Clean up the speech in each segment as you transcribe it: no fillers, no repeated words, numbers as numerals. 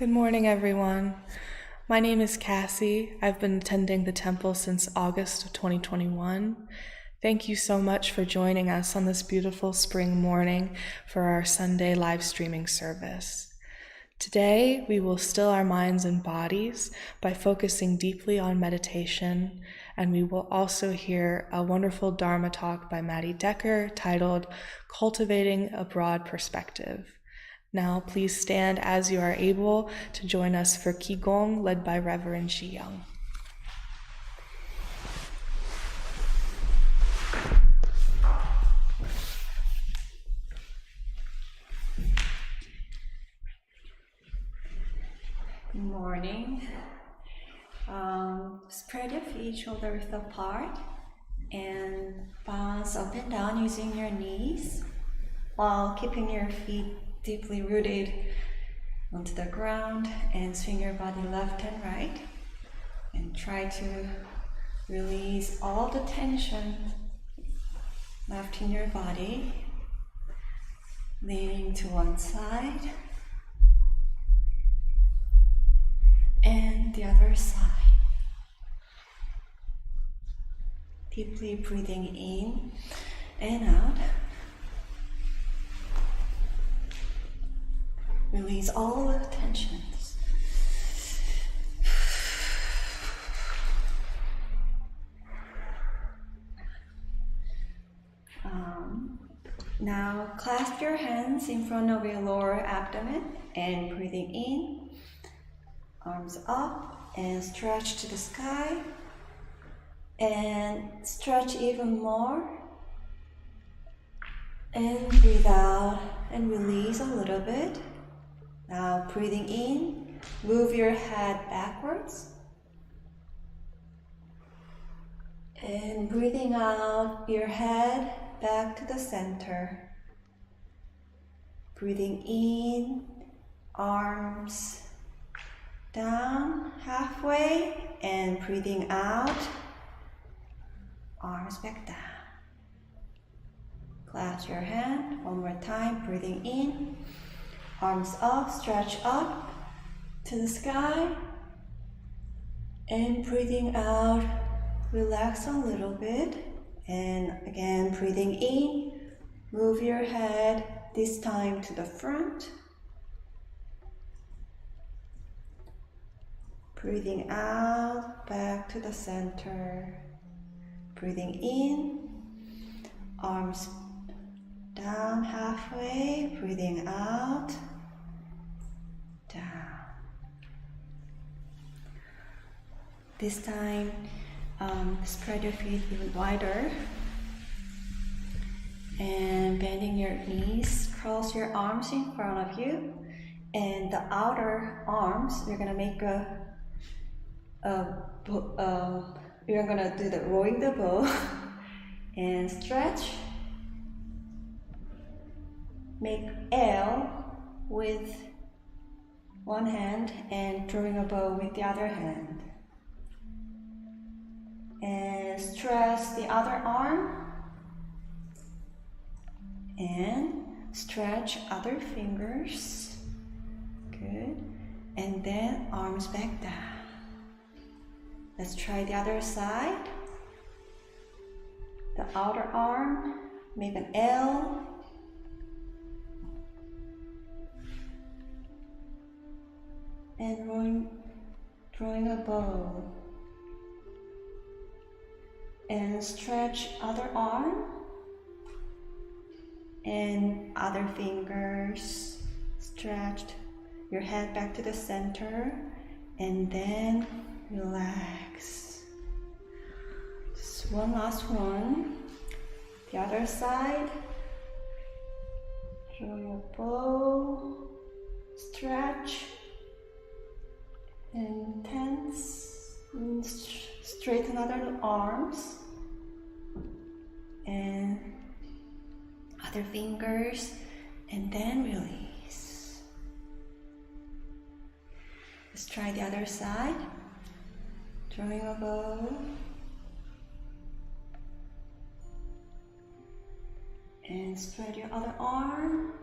Good morning, everyone. My name is Cassie. I've been attending the temple since August of 2021. Thank you so much for joining us on this beautiful spring morning for our Sunday live streaming service. Today, we will still our minds and bodies by focusing deeply on meditation, and we will also hear a wonderful Dharma talk by Maddie Decker titled Cultivating a Broad Perspective. Now, please stand as you are able to join us for Qi Gong, led by Reverend Qi Gong. Good morning. Spread your feet shoulder width apart and bounce up and down using your knees while keeping your feet deeply rooted onto the ground, and swing your body left and right and try to release all the tension left in your body, leaning to one side and the other side. Deeply breathing in and out. Release all the tensions. Now clasp your hands in front of your lower abdomen and breathing in. Arms up and stretch to the sky, and stretch even more, and breathe out and release a little bit. Now breathing in, move your head backwards, and breathing out, your head back to the center. Breathing in, arms down halfway, and breathing out, arms back down. Clasp your hand one more time, breathing in, arms up, stretch up to the sky, and breathing out, relax a little bit, and again breathing in, move your head this time to the front. Breathing out, back to the center. Breathing in, arms down halfway. Breathing out, down. This time, spread your feet even wider. And bending your knees, cross your arms in front of you. And the outer arms, you're gonna make you're gonna do the rowing the boat and stretch. Make L with one hand and drawing a bow with the other hand. And stretch the other arm and stretch other fingers. Good. And then arms back down. Let's try the other side. The outer arm, make an L. And drawing a bow. And stretch other arm. And other fingers. Stretched your head back to the center. And then relax. Just one last one. The other side. Draw your bow. Stretch. And tense. And straighten other arms. And other fingers. And then release. Let's try the other side. Drawing a bow. And spread your other arm.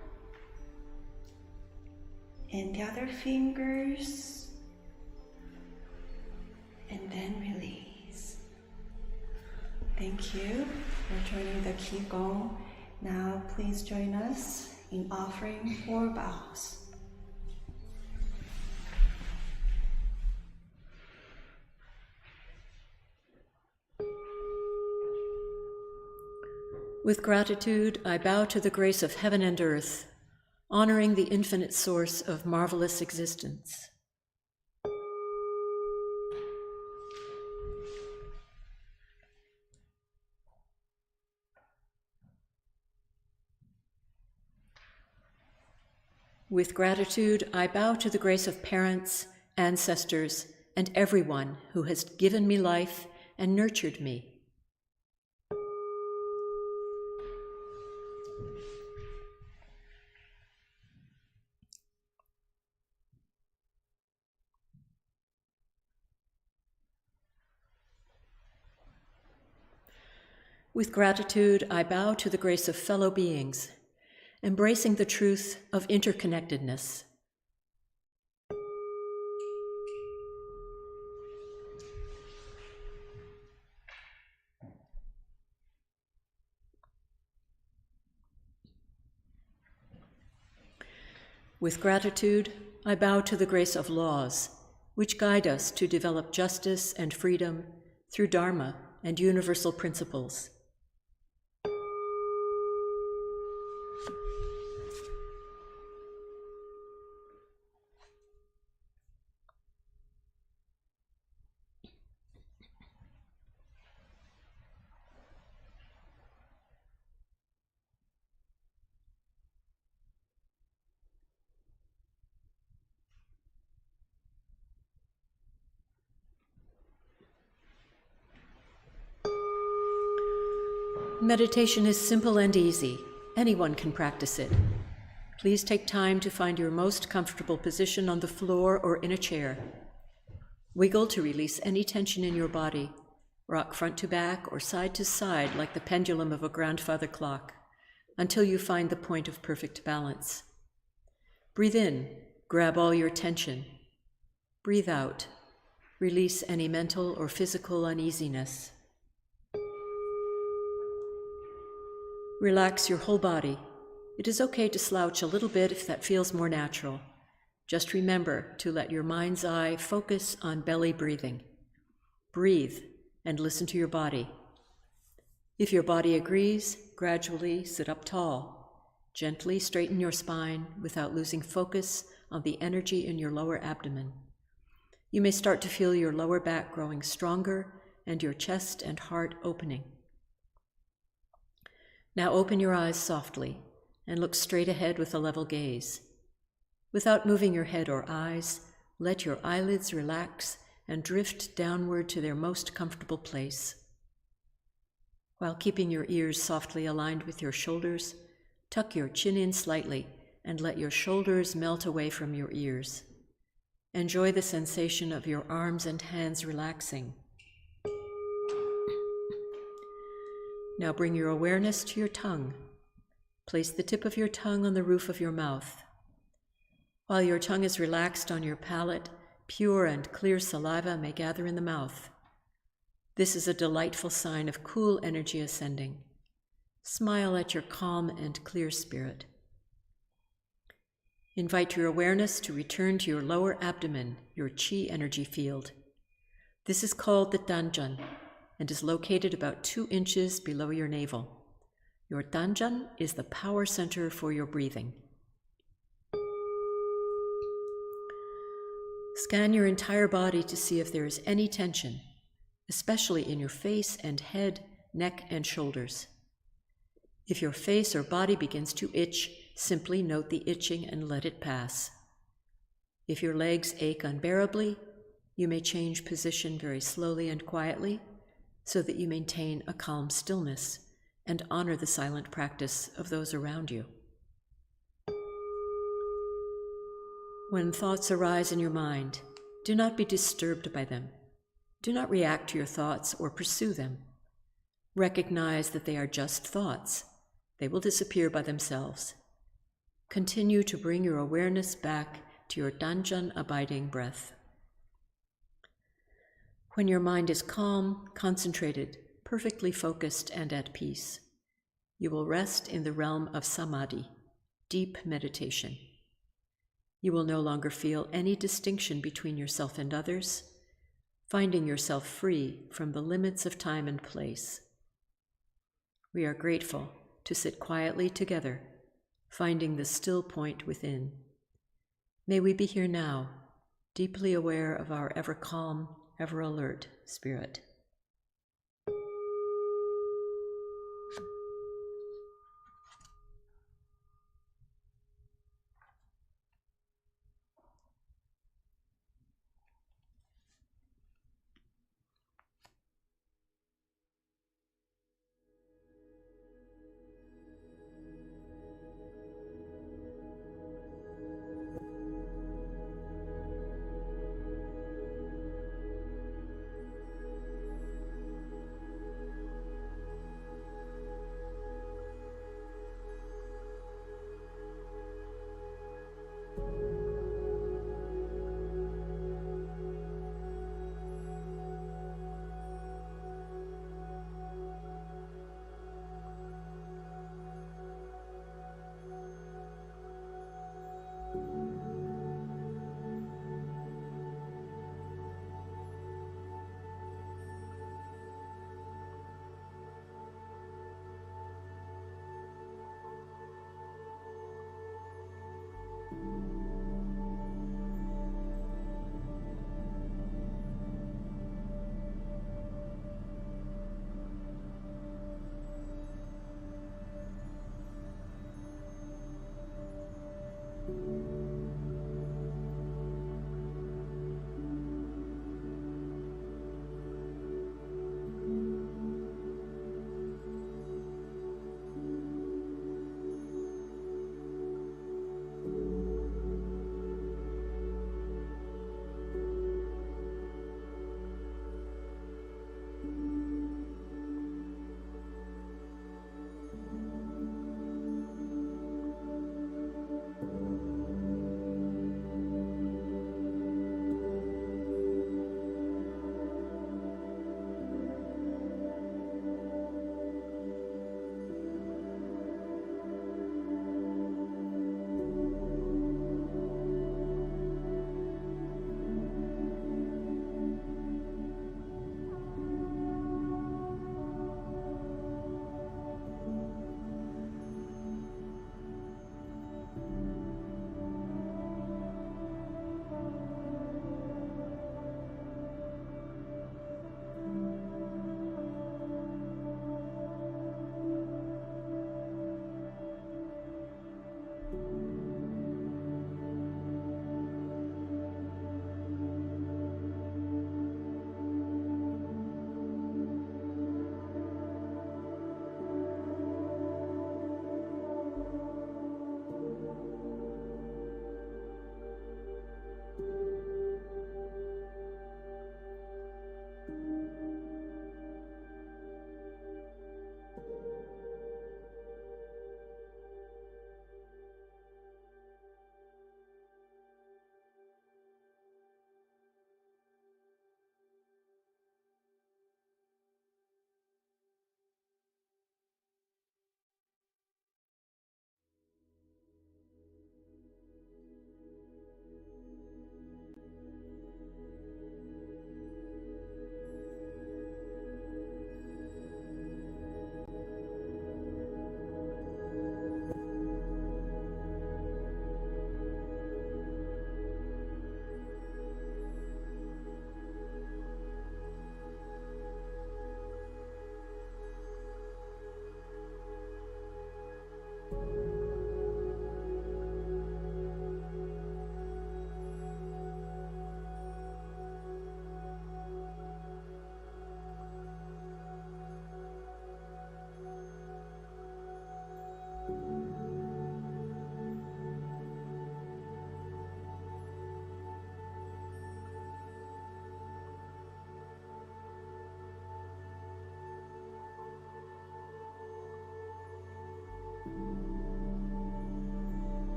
And the other fingers. And then release. Thank you for joining the Qi Gong. Now please join us in offering 4 bows. With gratitude, I bow to the grace of heaven and earth, honoring the infinite source of marvelous existence. With gratitude, I bow to the grace of parents, ancestors, and everyone who has given me life and nurtured me. With gratitude, I bow to the grace of fellow beings, embracing the truth of interconnectedness. With gratitude, I bow to the grace of laws, which guide us to develop justice and freedom through Dharma and universal principles. Meditation is simple and easy. Anyone can practice it. Please take time to find your most comfortable position on the floor or in a chair. Wiggle to release any tension in your body. Rock front to back or side to side like the pendulum of a grandfather clock until you find the point of perfect balance. Breathe in, grab all your tension. Breathe out, release any mental or physical uneasiness. Relax your whole body. It is okay to slouch a little bit if that feels more natural. Just remember to let your mind's eye focus on belly breathing. Breathe and listen to your body. If your body agrees, gradually sit up tall. Gently straighten your spine without losing focus on the energy in your lower abdomen. You may start to feel your lower back growing stronger and your chest and heart opening. Now open your eyes softly and look straight ahead with a level gaze. Without moving your head or eyes, let your eyelids relax and drift downward to their most comfortable place. While keeping your ears softly aligned with your shoulders, tuck your chin in slightly and let your shoulders melt away from your ears. Enjoy the sensation of your arms and hands relaxing. Now bring your awareness to your tongue. Place the tip of your tongue on the roof of your mouth. While your tongue is relaxed on your palate, pure and clear saliva may gather in the mouth. This is a delightful sign of cool energy ascending. Smile at your calm and clear spirit. Invite your awareness to return to your lower abdomen, your Qi energy field. This is called the Danjan and is located about 2 inches below your navel. Your Danjan is the power center for your breathing. Scan your entire body to see if there is any tension, especially in your face and head, neck, and shoulders. If your face or body begins to itch, simply note the itching and let it pass. If your legs ache unbearably, you may change position very slowly and quietly so that you maintain a calm stillness and honor the silent practice of those around you. When thoughts arise in your mind, do not be disturbed by them. Do not react to your thoughts or pursue them. Recognize that they are just thoughts. They will disappear by themselves. Continue to bring your awareness back to your Danjan abiding breath. When your mind is calm, concentrated, perfectly focused, and at peace, you will rest in the realm of samadhi, deep meditation. You will no longer feel any distinction between yourself and others, finding yourself free from the limits of time and place. We are grateful to sit quietly together, finding the still point within. May we be here now, deeply aware of our ever calm, ever alert spirit.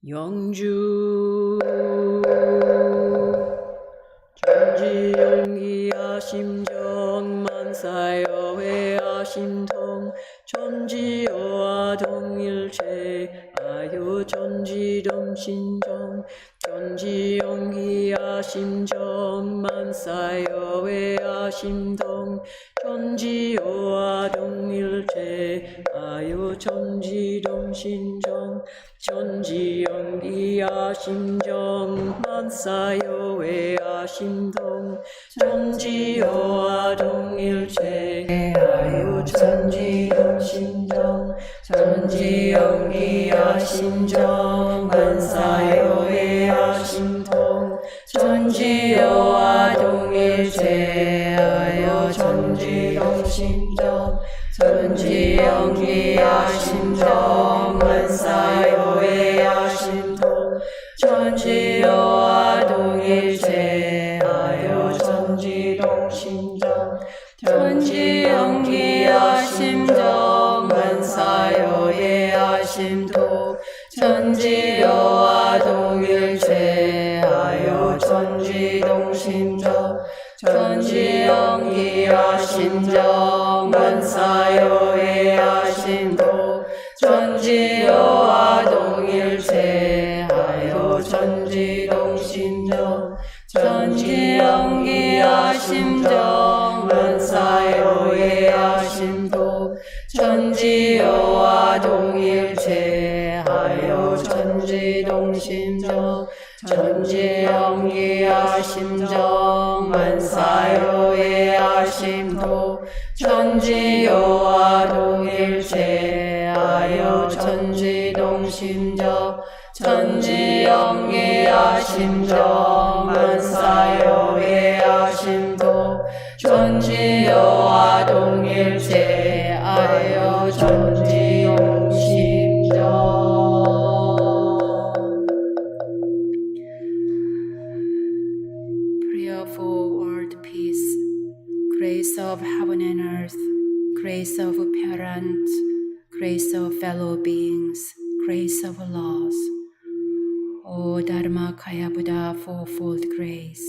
영주 전지용기야 심정만사여회야 심통 전지여와 동일체 아요 전지dom신정 전지용기야 심정만사여회야 심통 전지여와 동일체 아요 전지dom신정 전지영기야 심정만사여회야 심동 전지여와 동일체 아요 전지dom신정 전지영기야 심정만사여회야 심동 전지여와 동일체 아요 전지dom신정 전지영기야 심정만사여회야 심통 전지여와 동일체 아요 전지dom신정 전지영기야 심정만사여회야 심통 전지여와 동일체 아요 전지dom신정 전지영기야 심정만사여회야 심통 전지여와 동일체 아요 전지dom신정 전지영기야 심정만사여회야 심통 전지여와 동일체 아요 전지dom신정 전지영기야 심정만사여회야 심통 전지여와 동일체 아요 전지dom신정 전지영기야 심정만사여회야 심통 전지여와 동일체 아요 전지dom신정 Prayer for world peace, grace of heaven and earth, grace of parents, grace of fellow beings, grace of laws. O Dharma Kaya Buddha fourfold grace,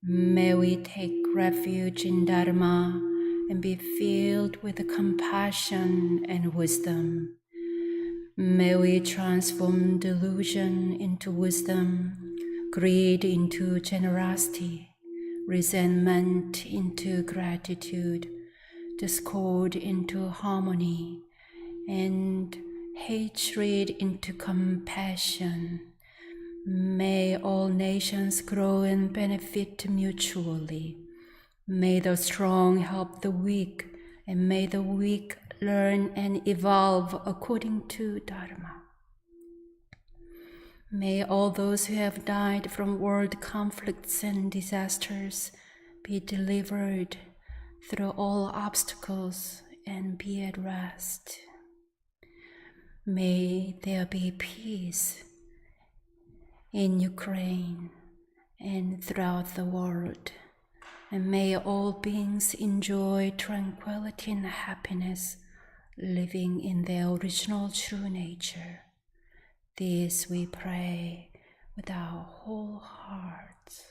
may we take refuge in Dharma and be filled with compassion and wisdom. May we transform delusion into wisdom, greed into generosity, resentment into gratitude, discord into harmony, and hatred into compassion. May all nations grow and benefit mutually. May the strong help the weak, and may the weak learn and evolve according to Dharma. May all those who have died from world conflicts and disasters be delivered through all obstacles and be at rest. May there be peace in Ukraine and throughout the world, and may all beings enjoy tranquility and happiness, living in their original true nature. This we pray with our whole hearts.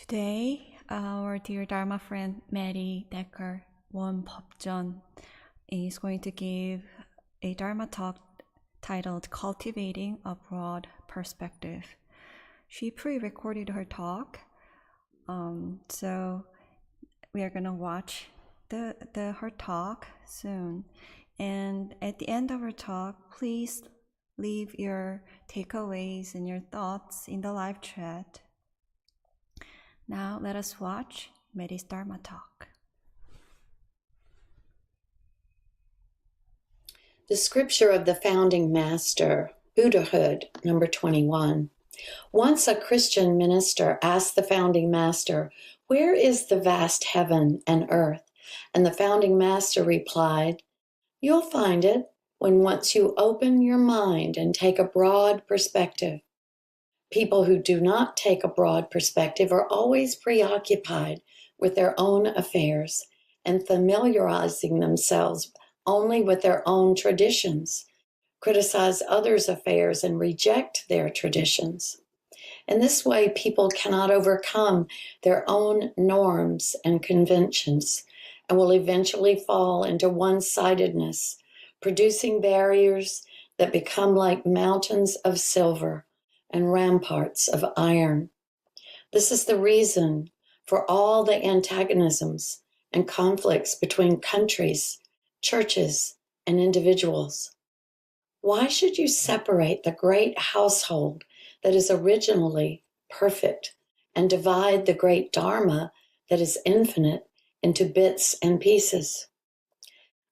Today, our dear Dharma friend Maddie Decker, wontempleNC, is going to give a Dharma talk titled Cultivating a Broad Perspective. She pre-recorded her talk, so we are going to watch her talk soon. And at the end of her talk, please leave your takeaways and your thoughts in the live chat. Now let us watch Maddie's Dharma talk. The scripture of the founding master, Buddhahood, number 21. Once a Christian minister asked the founding master, "Where is the vast heaven and earth?" And the founding master replied, "You'll find it when once you open your mind and take a broad perspective." People who do not take a broad perspective are always preoccupied with their own affairs and familiarizing themselves only with their own traditions, criticize others' affairs and reject their traditions. In this way, people cannot overcome their own norms and conventions and will eventually fall into one-sidedness, producing barriers that become like mountains of silver and ramparts of iron. This is the reason for all the antagonisms and conflicts between countries, churches, and individuals. Why should you separate the great household that is originally perfect and divide the great Dharma that is infinite into bits and pieces?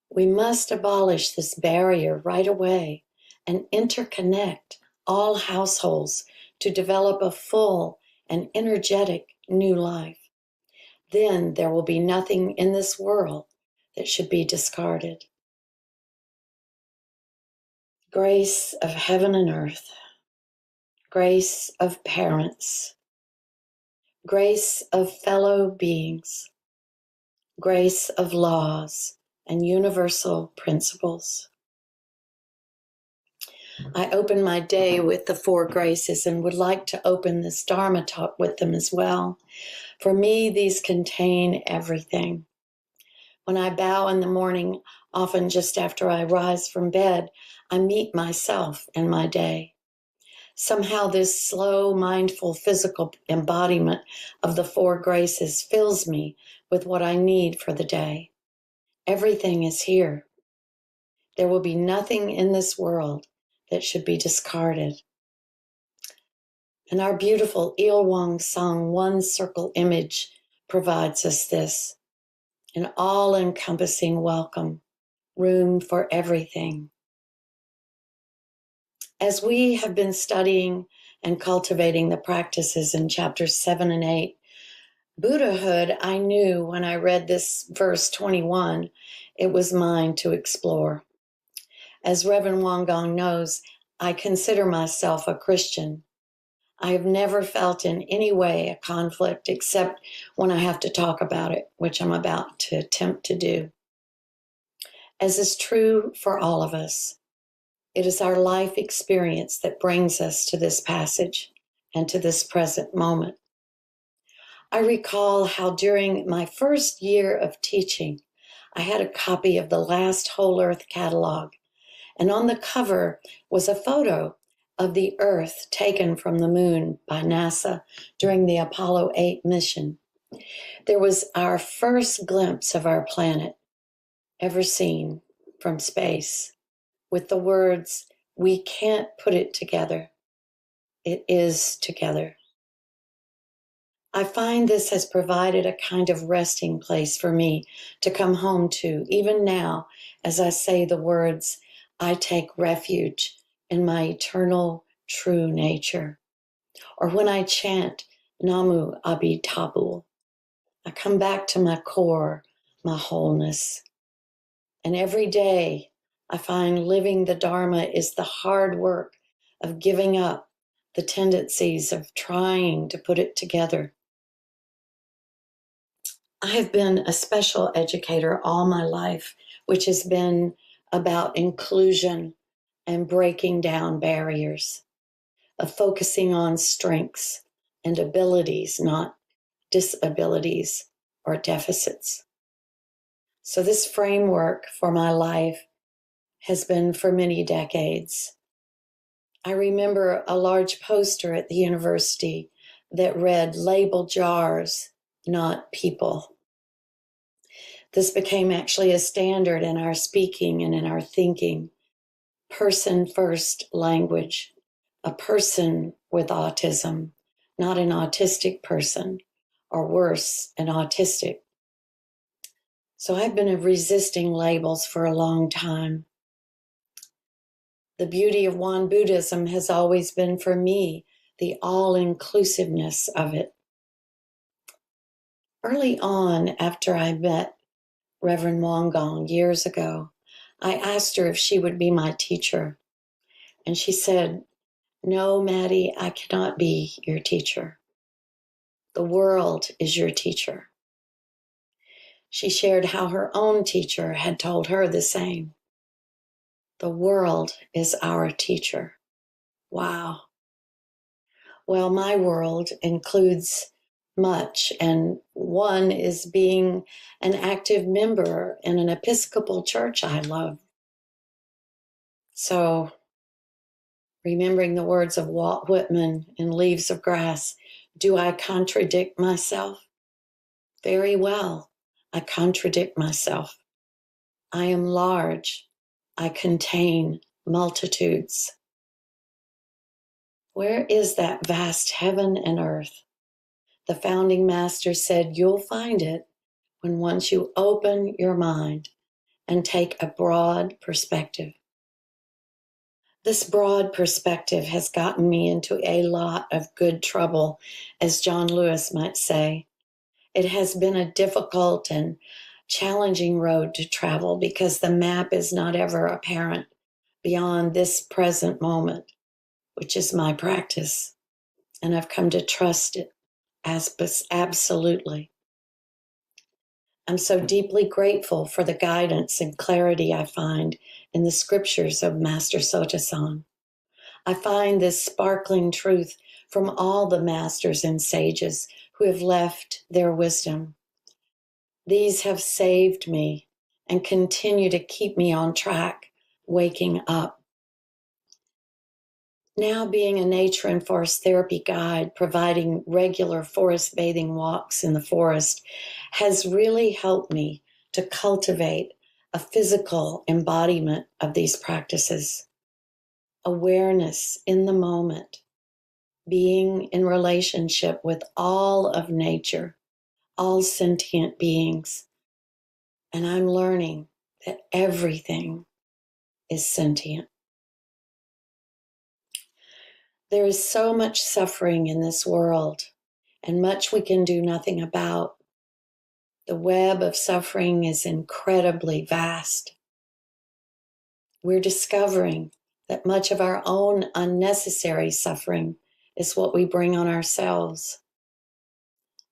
We must abolish this barrier right away and interconnect all households to develop a full and energetic new life. Then there will be nothing in this world that should be discarded. Grace of heaven and earth, grace of parents, grace of fellow beings, grace of laws and universal principles. I open my day with the four graces and would like to open this Dharma talk with them as well. For me, these contain everything. When I bow in the morning, often just after I rise from bed, I meet myself and my day. Somehow this slow, mindful, physical embodiment of the four graces fills me with what I need for the day. Everything is here. There will be nothing in this world that should be discarded. And our beautiful Ilwang song, One Circle Image, provides us this, an all-encompassing welcome, room for everything. As we have been studying and cultivating the practices in chapters 7 and 8, Buddhahood, I knew when I read this verse 21, it was mine to explore. As Reverend WontempleNC knows, I consider myself a Christian. I have never felt in any way a conflict except when I have to talk about it, which I'm about to attempt to do. As is true for all of us, it is our life experience that brings us to this passage and to this present moment. I recall how during my first year of teaching, I had a copy of the last Whole Earth catalog, and on the cover was a photo of the Earth taken from the moon by NASA during the Apollo 8 mission. There was our first glimpse of our planet ever seen from space, with the words, "We can't put it together. It is together." I find this has provided a kind of resting place for me to come home to, even now, as I say the words, "I take refuge in my eternal true nature." Or when I chant Namu Abhi-Tabu, I come back to my core, my wholeness. And every day I find living the Dharma is the hard work of giving up the tendencies of trying to put it together. I have been a special educator all my life, which has been about inclusion and breaking down barriers, of focusing on strengths and abilities, not disabilities or deficits. So this framework for my life has been for many decades. I remember a large poster at the university that read, "Label jars, not people." This became actually a standard in our speaking and in our thinking. Person first language, a person with autism, not an autistic person, or worse, an autistic. So I've been resisting labels for a long time. The beauty of Won Buddhism has always been for me the all-inclusiveness of it. Early on, after I met Reverend Gong years ago, I asked her if she would be my teacher. And she said, "No, Maddie, I cannot be your teacher. The world is your teacher." She shared how her own teacher had told her the same. The world is our teacher. Wow. Well, my world includes much, and one is being an active member in an Episcopal church I love. So, remembering the words of Walt Whitman in Leaves of Grass, do I contradict myself? Very well, I contradict myself. I am large. I contain multitudes. Where is that vast heaven and earth? The founding master said, you'll find it when once you open your mind and take a broad perspective. This broad perspective has gotten me into a lot of good trouble, as John Lewis might say. It has been a difficult and challenging road to travel because the map is not ever apparent beyond this present moment, which is my practice, and I've come to trust it as absolutely. I'm so deeply grateful for the guidance and clarity I find in the scriptures of Master Sotasan. I find this sparkling truth from all the masters and sages who have left their wisdom. These have saved me and continue to keep me on track, waking up. Now being a nature and forest therapy guide, providing regular forest bathing walks in the forest has really helped me to cultivate a physical embodiment of these practices. Awareness in the moment, being in relationship with all of nature, all sentient beings. And I'm learning that everything is sentient. There is so much suffering in this world, and much we can do nothing about. The web of suffering is incredibly vast. We're discovering that much of our own unnecessary suffering is what we bring on ourselves.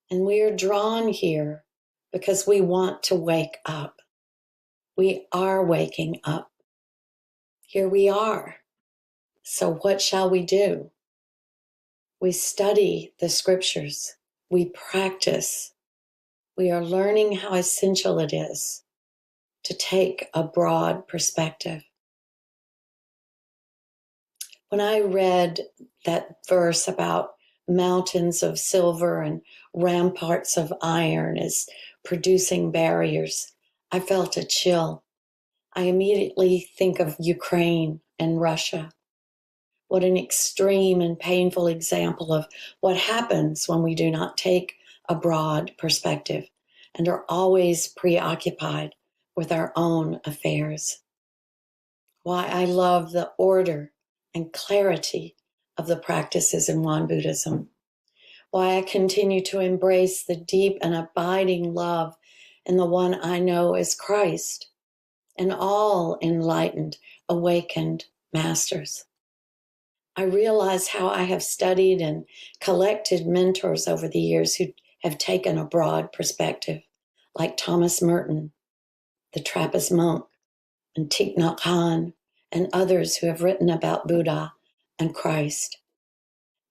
And we are drawn here because we want to wake up. We are waking up. Here we are. So what shall we do? We study the scriptures. We practice. We are learning how essential it is to take a broad perspective. When I read that verse about mountains of silver and ramparts of iron as producing barriers, I felt a chill. I immediately think of Ukraine and Russia. What an extreme and painful example of what happens when we do not take a broad perspective and are always preoccupied with our own affairs. Why I love the order and clarity of the practices in Won Buddhism. Why I continue to embrace the deep and abiding love in the one I know as Christ and all enlightened, awakened masters. I realize how I have studied and collected mentors over the years who have taken a broad perspective, like Thomas Merton, the Trappist monk, and Thich Nhat Hanh, and others who have written about Buddha and Christ.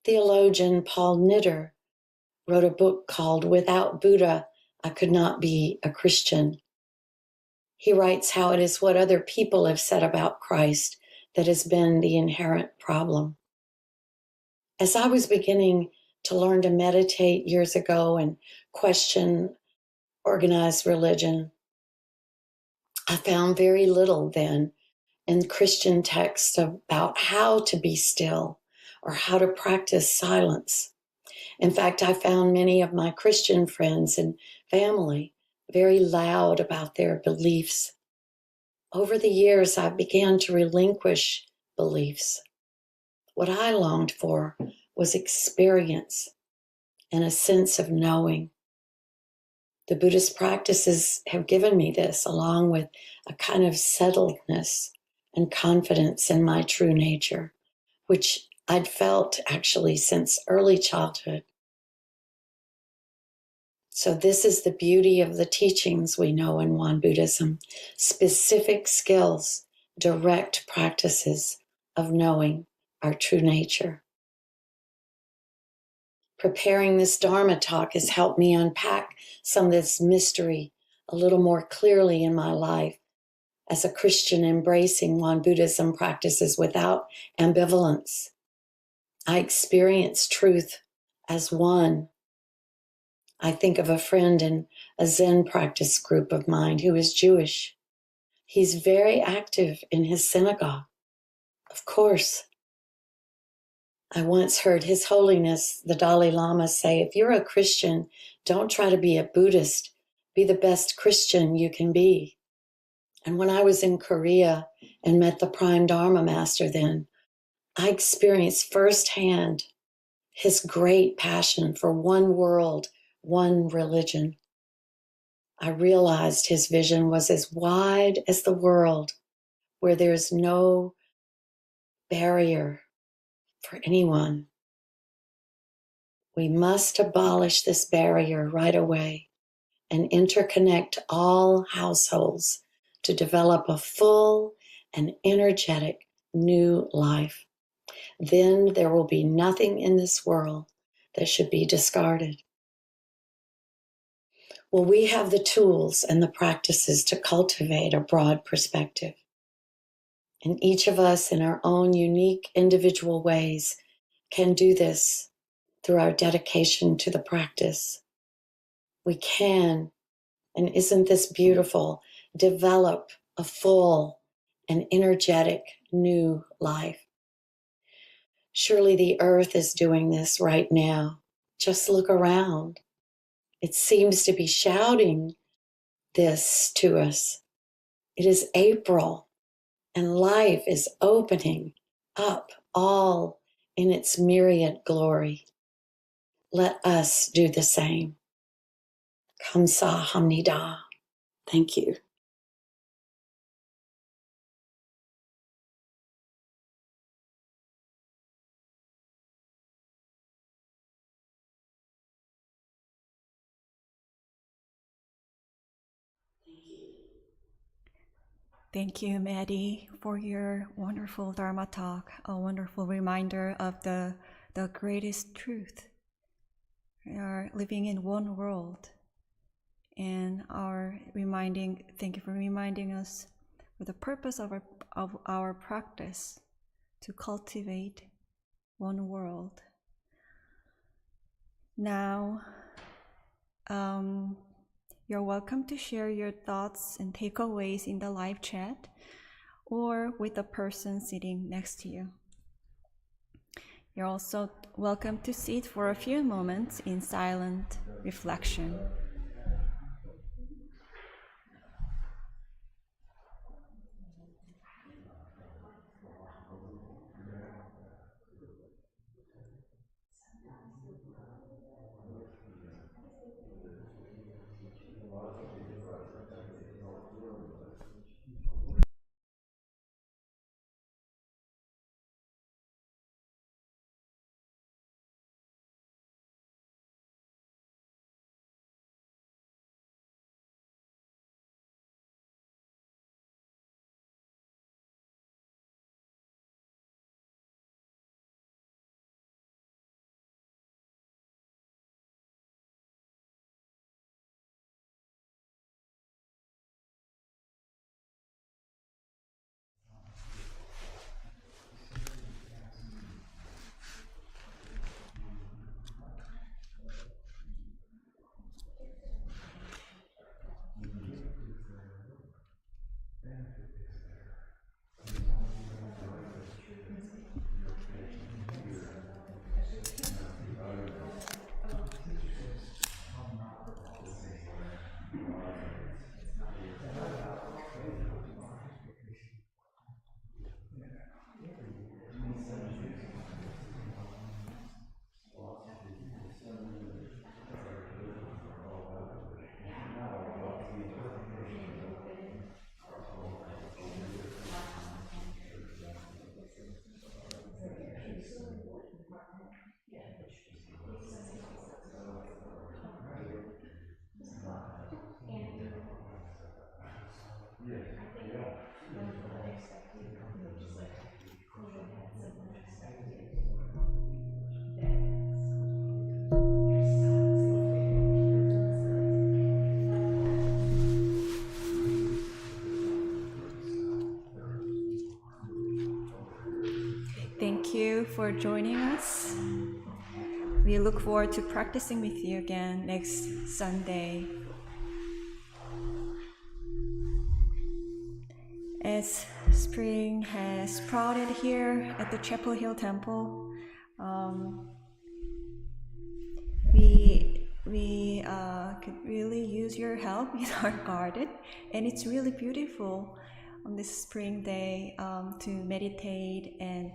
Theologian Paul Knitter, wrote a book called Without Buddha, I Could Not Be a Christian. He writes how it is what other people have said about Christ that has been the inherent problem. As I was beginning to learn to meditate years ago and question organized religion, I found very little then in Christian texts about how to be still or how to practice silence. In fact, I found many of my Christian friends and family very loud about their beliefs. Over the years, I began to relinquish beliefs. What I longed for was experience and a sense of knowing. The Buddhist practices have given me this, along with a kind of settledness and confidence in my true nature, which I'd felt actually since early childhood. So this is the beauty of the teachings we know in Won Buddhism: specific skills, direct practices of knowing our true nature. Preparing this Dharma talk has helped me unpack some of this mystery a little more clearly in my life as a Christian embracing Won Buddhism practices without ambivalence. I experience truth as one. I think of a friend in a Zen practice group of mine who is Jewish. He's very active in his synagogue. Of course, I once heard His Holiness, the Dalai Lama, say, if you're a Christian, don't try to be a Buddhist. Be the best Christian you can be. And when I was in Korea and met the Prime Dharma Master then, I experienced firsthand his great passion for one world, one religion. I realized his vision was as wide as the world, where there's no barrier for anyone. We must abolish this barrier right away and interconnect all households to develop a full and energetic new life. Then there will be nothing in this world that should be discarded. Well, we have the tools and the practices to cultivate a broad perspective. And each of us in our own unique individual ways can do this through our dedication to the practice. We can, and isn't this beautiful, develop a full and energetic new life. Surely the earth is doing this right now. Just look around. It seems to be shouting this to us. It is April, and life is opening up all in its myriad glory. Let us do the same. Kamsa Hamnida. Thank you. Thank you, Maddie, for your wonderful Dharma talk, a wonderful reminder of the greatest truth. We are living in one world, and thank you for reminding us of the purpose of our practice to cultivate one world. Now, you're welcome to share your thoughts and takeaways in the live chat or with the person sitting next to you. You're also welcome to sit for a few moments in silent reflection. thank you for joining us. We look forward to practicing with you again next Sunday. As spring has sprouted here at the Chapel Hill Temple, we could really use your help in our garden, and it's really beautiful on this spring day to meditate and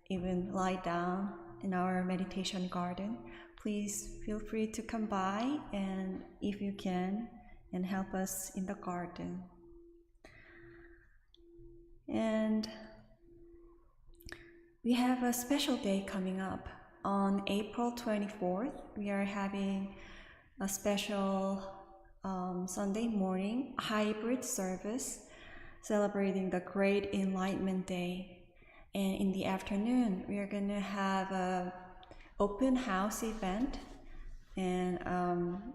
even lie down in our meditation garden. Please feel free to come by, and if you can, and help us in the garden. And we have a special day coming up. On April 24th, we are having a special Sunday morning hybrid service celebrating the Great Enlightenment Day. And in the afternoon, we are going to have an open house event and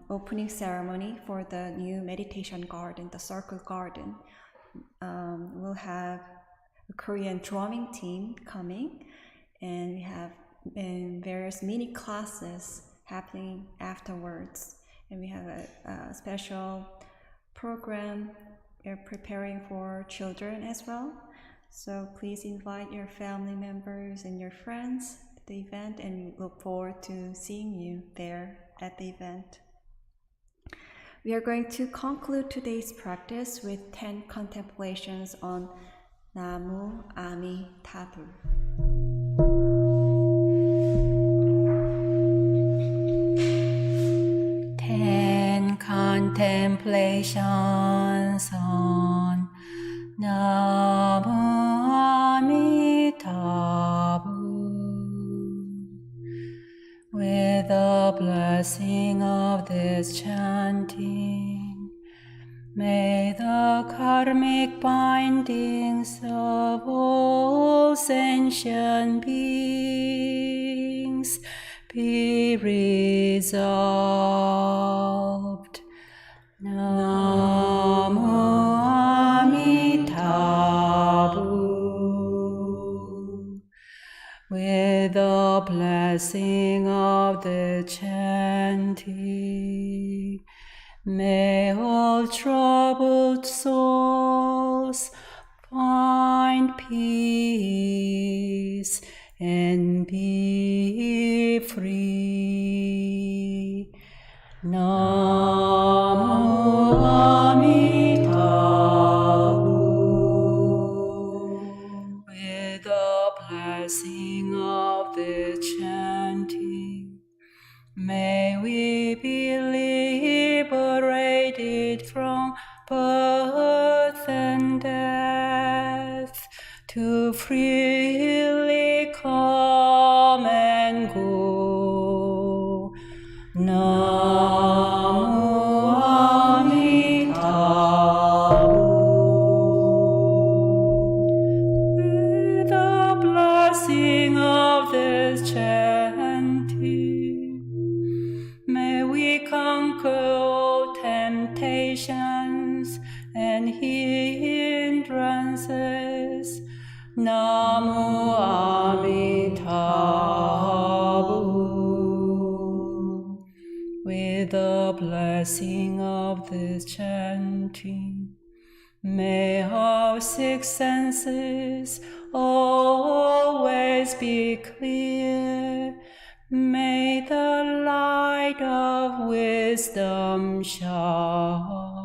opening ceremony for the new meditation garden, the Circle Garden. We'll have a Korean drumming team coming, and we have various mini classes happening afterwards. And we have a special program we're preparing for children as well. So please invite your family members and your friends to the event, and we look forward to seeing you there at the event. We are going to conclude today's practice with 10 contemplations on Namu Amitabu. Contemplations on Namu Amitabu. With the blessing of this chanting, may the karmic bindings of all sentient beings be resolved. Namu Amitabu. With the blessing of the chanting, may all troubled souls find peace and be free. Namu Amitabu. With the blessing of the chanting, may we be liberated from birth and death, to freely come and go. Namu Amitabu. With the blessing of this chanting, may we conquer all temptations and hindrances. Namu Amitabu. With the blessing of this chanting, may our six senses always be clear. May the light of wisdom shine.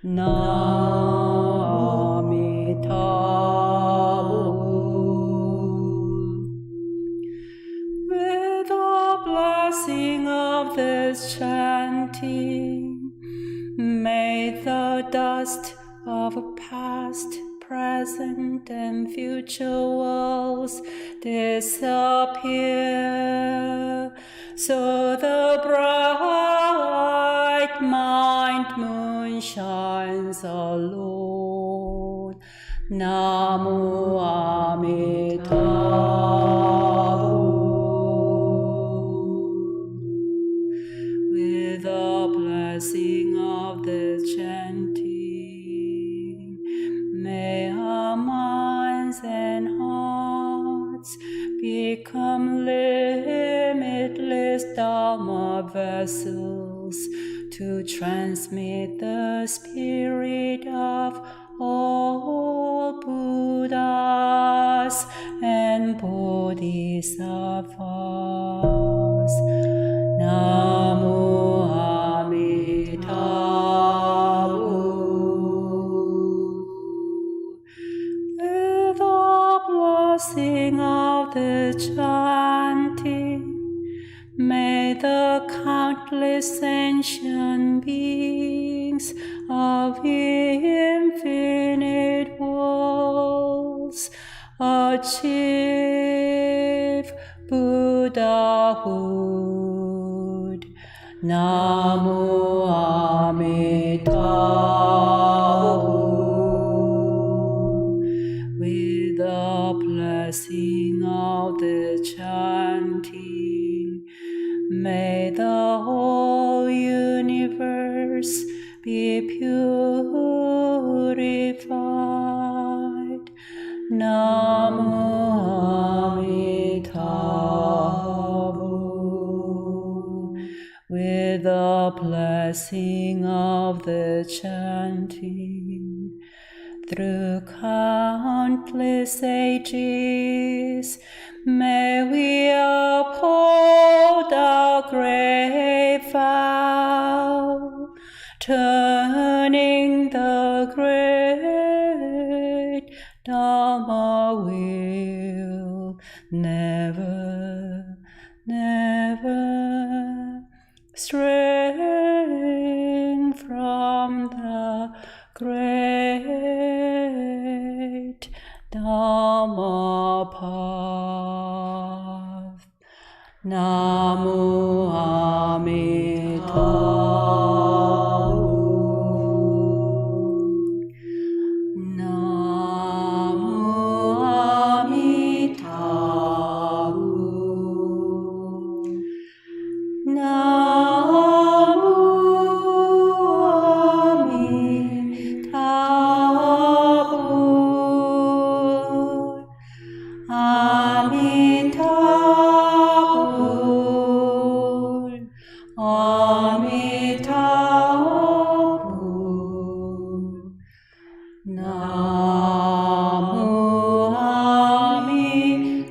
Namu Amitabu. With the blessing of this chanting, may the dust of past, present, and future worlds disappear, so the bright mind moon shines alone. Namu Amitabu. With the blessing of the chanting, may our minds and hearts Dharma vessels to transmit the spirit of all Buddhas and Bodhisattvas. Namo Amitabha. With the blessing of the chanting, may the countless sentient beings of infinite worlds achieve Buddhahood. Namo Amitabha. With the blessing of the chanting, may the whole universe be purified. Namo Amitabha. With the blessing of the chanting, through countless ages, may we uphold our great vow, turning the great Dharma wheel, never, never straying from the great Dharma path. Namo Amitabha. Namo Amitabha. Namo Amitabha. Amitabha. Namo Amitabha.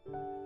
you.